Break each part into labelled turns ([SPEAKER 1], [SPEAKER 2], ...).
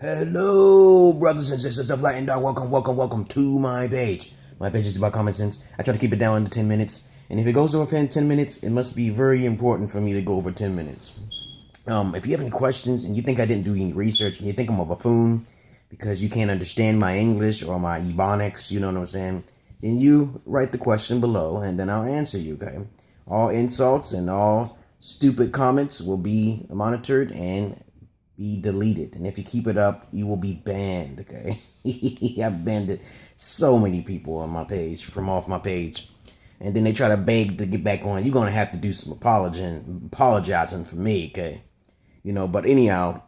[SPEAKER 1] Hello, brothers and sisters of Light and Dark. Welcome to my page. My page is about common sense. I try to keep it down to 10 minutes. And if it goes over 10 minutes, it must be very important for me to go over 10 minutes. If you have any questions and you think I didn't do any research and you think I'm a buffoon because you can't understand my English or my Ebonics, you know what I'm saying, then you write the question below and then I'll answer you, okay? All insults and all stupid comments will be monitored and be deleted. And if you keep it up, you will be banned, okay? I've banned so many people on my page, from off my page. And then they try to beg to get back on. You're going to have to do some apologizing for me, okay? But anyhow,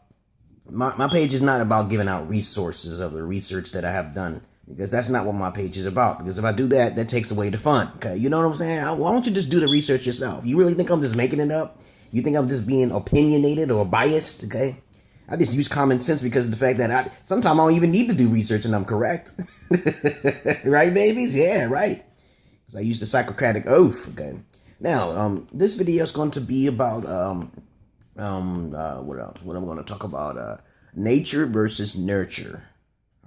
[SPEAKER 1] my page is not about giving out resources of the research that I have done. Because that's not what my page is about. Because if I do that, that takes away the fun, okay? You know what I'm saying? Why don't you just do the research yourself? You really think I'm just making it up? You think I'm just being opinionated or biased, okay? I just use common sense because of the fact that sometimes I don't even need to do research and I'm correct. Right, babies? Yeah, right. Because I use the Socratic oath, okay? Now, this video is going to be about, what else? What I'm going to talk about, nature versus nurture.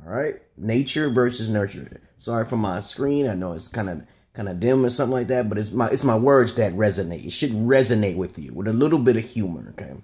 [SPEAKER 1] All right? Nature versus nurture. Sorry for my screen. I know it's kind of dim or something like that, but it's my words that resonate. It should resonate with you with a little bit of humor, okay?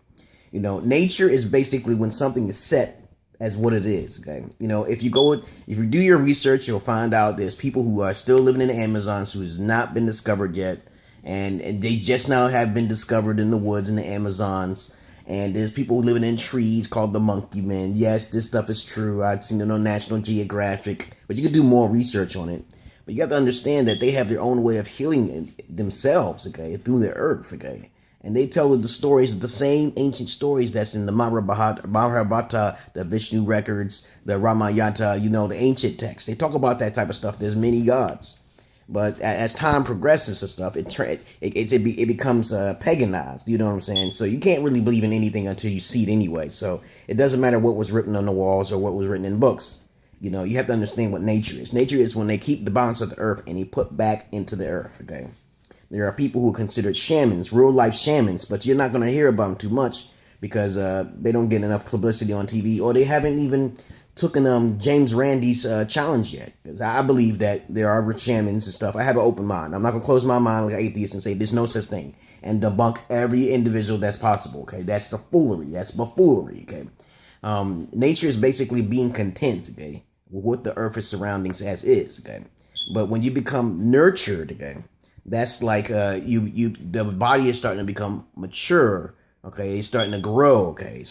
[SPEAKER 1] Nature is basically when something is set as what it is, okay? If you do your research, you'll find out there's people who are still living in the Amazons who has not been discovered yet, and they just now have been discovered in the woods in the Amazons, and there's people living in trees called the monkey men. Yes, this stuff is true. I've seen it on National Geographic, but you can do more research on it. But you have to understand that they have their own way of healing themselves, okay, through the earth, okay? And they tell the stories, the same ancient stories that's in the Mahabharata, the Vishnu records, the Ramayana, the ancient texts. They talk about that type of stuff. There's many gods. But as time progresses and stuff, it becomes paganized. You know what I'm saying? So you can't really believe in anything until you see it anyway. So it doesn't matter what was written on the walls or what was written in books. You have to understand what nature is. Nature is when they keep the balance of the earth and they put back into the earth, okay? There are people who are considered shamans, real-life shamans, but you're not going to hear about them too much because they don't get enough publicity on TV, or they haven't even taken James Randi's challenge yet. Because I believe that there are shamans and stuff. I have an open mind. I'm not going to close my mind like an atheist and say there's no such thing and debunk every individual that's possible, okay? That's the foolery. That's buffoonery, okay? Nature is basically being content, okay, with the earth's surroundings as is, okay? But when you become nurtured, okay, that's like the body is starting to become mature, okay? It's starting to grow, okay?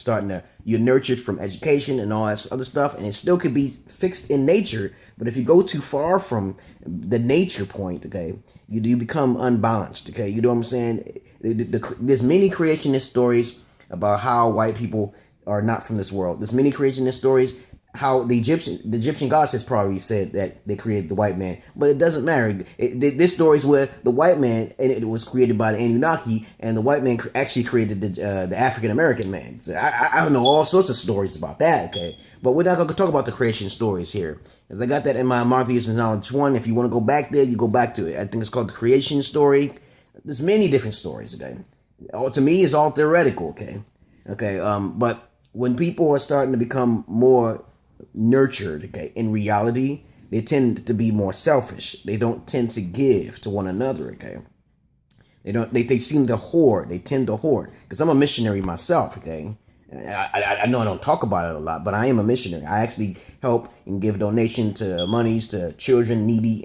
[SPEAKER 1] You're nurtured from education and all that other stuff, and it still could be fixed in nature, but if you go too far from the nature point, okay, you become unbalanced, okay? You know what I'm saying? There's many creationist stories about how white people are not from this world. There's many creationist stories how the Egyptian gods has probably said that they created the white man, but it doesn't matter. This story is where the white man, and it was created by the Anunnaki, and the white man actually created the African American man. So I know all sorts of stories about that, okay? But we're not going to talk about the creation stories here, because I got that in my Monotheism Knowledge 1. If you want to go back there, you go back to it. I think it's called the creation story. There's many different stories, okay? To me, it's all theoretical, okay? But when people are starting to become more nurtured, okay, in reality, they tend to be more selfish. They don't tend to give to one another, okay? They seem to hoard. They tend to hoard. Because I'm a missionary myself, okay? I know I don't talk about it a lot, but I am a missionary. I actually help and give donation to monies to children needy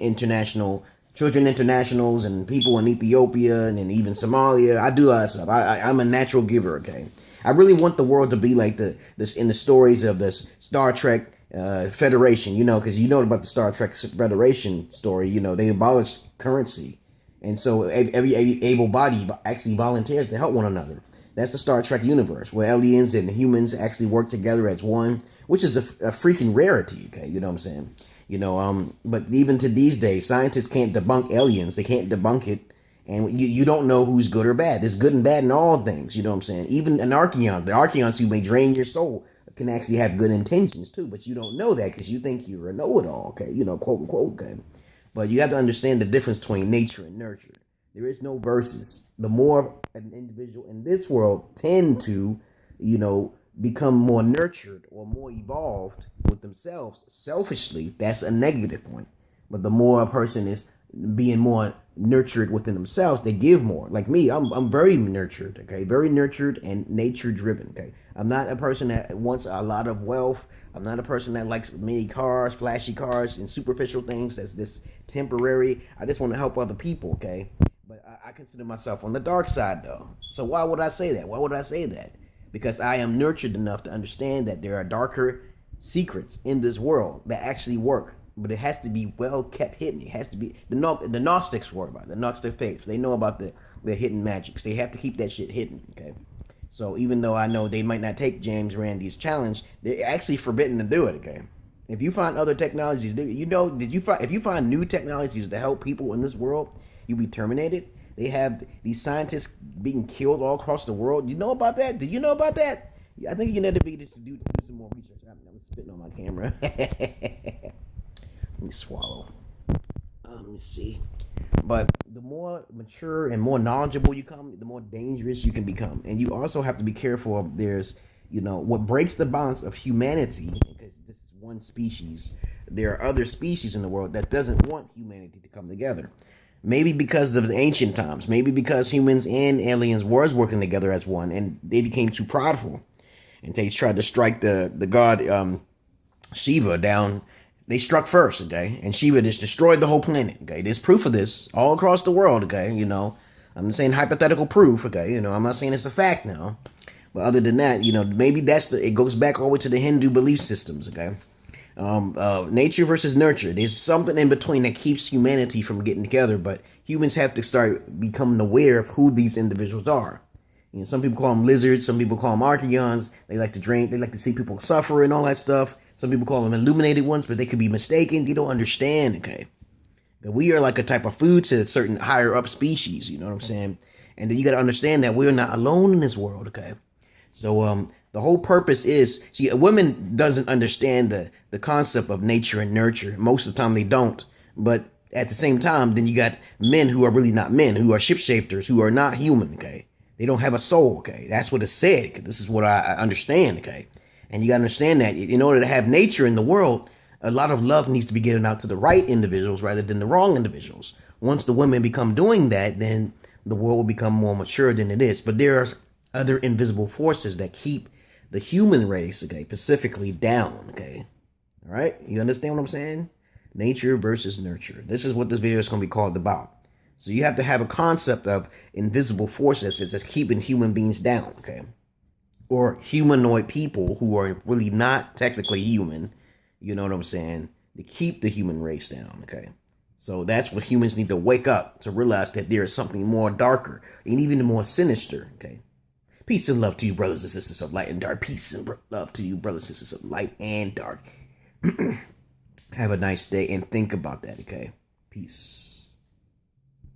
[SPEAKER 1] children internationals and people in Ethiopia and even Somalia. I do a lot of stuff. I'm a natural giver, okay? I really want the world to be like this in the stories of this Star Trek Federation, because about the Star Trek Federation story. They abolished currency, and so every able body actually volunteers to help one another. That's the Star Trek universe where aliens and humans actually work together as one, which is a freaking rarity. Okay, you know what I'm saying? But even to these days, scientists can't debunk aliens. They can't debunk it. And you don't know who's good or bad. There's good and bad in all things, you know what I'm saying? Even an Archeon, the Archeons who may drain your soul can actually have good intentions too, but you don't know that because you think you're a know-it-all, okay? Quote unquote, okay? But you have to understand the difference between nature and nurture. There is no versus. The more an individual in this world tend to, become more nurtured or more evolved with themselves selfishly, that's a negative point. But the more a person is being more nurtured within themselves, they give more. Like me, I'm very nurtured, okay? Very nurtured and nature driven, okay? I'm not a person that wants a lot of wealth. I'm not a person that likes many cars, flashy cars, and superficial things. That's this temporary. I just want to help other people, okay? But I consider myself on the dark side, though. So why would I say that? Why would I say that? Because I am nurtured enough to understand that there are darker secrets in this world that actually work. But it has to be well kept hidden. It has to be the Gnostics worry about it. The Gnostic faiths. They know about the hidden magics. They have to keep that shit hidden. Okay. So even though I know they might not take James Randi's challenge, they're actually forbidden to do it. Okay. If you find other technologies, if you find new technologies to help people in this world, you'll be terminated. They have these scientists being killed all across the world. You know about that? Did you know about that? I think you need to be just to do some more research. I'm spitting on my camera. Let me swallow. Let me see. But the more mature and more knowledgeable you come, the more dangerous you can become. And you also have to be careful of what breaks the balance of humanity, because this is one species. There are other species in the world that doesn't want humanity to come together. Maybe because of the ancient times. Maybe because humans and aliens was working together as one, and they became too prideful. And they tried to strike the god Shiva down. They struck first, okay? And Shiva just destroyed the whole planet, okay? There's proof of this all across the world, okay? I'm just saying hypothetical proof, okay? I'm not saying it's a fact now. But other than that, maybe it goes back all the way to the Hindu belief systems, okay? Nature versus nurture. There's something in between that keeps humanity from getting together, but humans have to start becoming aware of who these individuals are. Some people call them lizards, some people call them archaeons. They like to drink, they like to see people suffer and all that stuff. Some people call them illuminated ones, but they could be mistaken. They don't understand, okay? That we are like a type of food to certain higher up species, you know what I'm saying? And then you got to understand that we're not alone in this world, okay? So the whole purpose is, a woman doesn't understand the concept of nature and nurture. Most of the time they don't. But at the same time, then you got men who are really not men, who are shapeshifters, who are not human, okay? They don't have a soul, okay? That's what it said. This is what I understand, okay? And you got to understand that in order to have nature in the world, a lot of love needs to be given out to the right individuals rather than the wrong individuals. Once the women become doing that, then the world will become more mature than it is. But there are other invisible forces that keep the human race, okay, specifically down, okay? All right? You understand what I'm saying? Nature versus nurture. This is what this video is going to be called about. So you have to have a concept of invisible forces that's keeping human beings down, okay? Or humanoid people who are really not technically human, you know what I'm saying, to keep the human race down, okay? So that's what humans need to wake up to realize that there is something more darker and even more sinister, okay? Peace and love to you, brothers and sisters of light and dark. Peace and love to you, brothers and sisters of light and dark. Have a nice day and think about that, okay? Peace.